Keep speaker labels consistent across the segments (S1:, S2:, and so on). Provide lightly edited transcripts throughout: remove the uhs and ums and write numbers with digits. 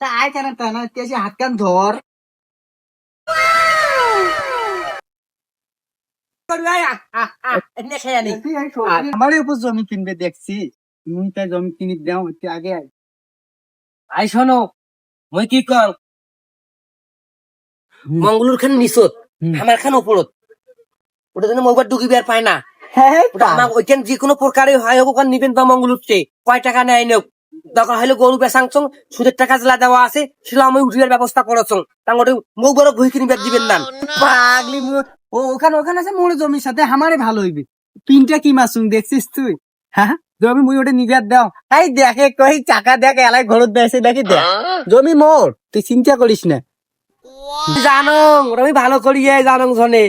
S1: তা আয় কেন তা না তেসে হাত কান ধর আমারই উপর জমি কিনবে দেখছি তুমি তাই জমি কিনে দাও একটু আগে আয়।
S2: আই শোনো মই কি কর মঙ্গলুর খান নিচত আমার খান ওপরত ওটা যেন মোবাইল ঢুকিবে আর পায় না
S1: হ্যাঁ
S2: ওটা আমার ওইখান যে কোনো প্রকারে হয় হোক ওখান নিবেন বা মঙ্গলুরতে কয় টাকা নেয় নেও দরকার হলে গরু বেসাংছং সুদের টাকা জেলা দেওয়া আছে সেটা আমি উঠিবার ব্যবস্থা করছং তার ওটা মৌ বড় ঘুই কিনিবার দিবেন না
S1: পাগলি ওখানে ওখানে আছে মোর জমির সাথে আমারে ভালো হইবে পিনটা কি মাসুম দেখছিস তুই হ্যাঁ জমি মুই ওটা নিবে দাও এই দেখে কই চাকা দেখ এলাই ঘরত দেছে দেখি দেখ জমি মোর তুই চিন্তা করিস না
S2: জানো আমি ভালো করি জানো জনে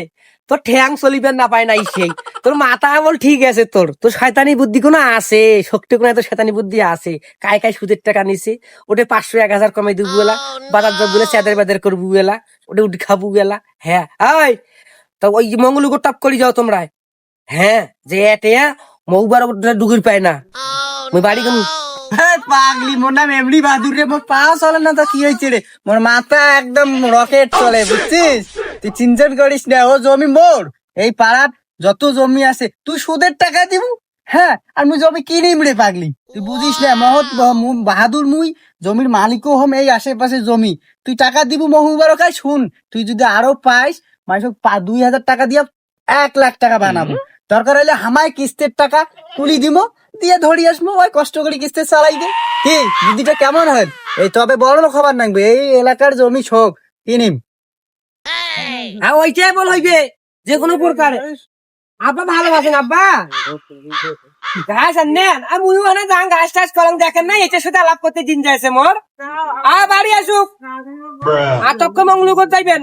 S2: তোর ঠ্যাং চলিবেন না পায় নাই সেই তোর মাথা বল ঠিক আছে তোর তোর শয়তানি বুদ্ধি কোনো আছে শক্তি কোনো তোর শয়তানি বুদ্ধি আছে কায় কায় সুদের টাকা নিছে ওটা 500-1000 কমাই দিব বেলা বাজার যাব বলে চাঁদের বাজার করবো বেলা ওটা উঠে খাবো বেলা হ্যাঁ আয় তা ওই মঙ্গলুকো টপ করি যাও তোমরা হ্যাঁ যে এটে মৌবার ডুগুর পায় না মই বাড়ি কেন
S1: পাগলি মোর নাম এমনি বাহাদুর রে মোর পা চলে না তো কি হয়েছে রে মোর মাথা একদম রকেট চলে বুঝছিস তুই চিন্তা করিস না ও জমি মোর এই পাড়ার যত জমি আছে তুই সুদের টাকা দিব হ্যাঁ আর মুই জমি কিনিম রে পাগলি তুই বুঝিস না বাহাদুর মুই জমির মালিকও হম এই আশেপাশে জমি তুই টাকা দিব মহুবার খাই শুন তুই যদি আরো পাইস মানুষ 2000 টাকা দিয়া 1 লাখ টাকা বানাবো দরকার হলে হামায় কিস্তের টাকা তুলি দিব দিয়ে ধরি আসবো ওই কষ্ট করে কিস্তি চালাই দে কি বুদ্ধিটা কেমন হয় এই তবে বড় খবর নাকবে এই এলাকার জমি শোক কিনিম
S2: হ্যাঁ ওইটাই বল হইবে যে কোনো প্রকার আব্বা ভালোবাসেন আব্বা গাছ আনেন আর মুই ওখানে যান গাছ টাছ কলম দেখেন না এটার সাথে আলাপ করতে দিন যাইছে মোর বাড়ি আসুক আতক্ক মঙ্গলুকর যাইবেন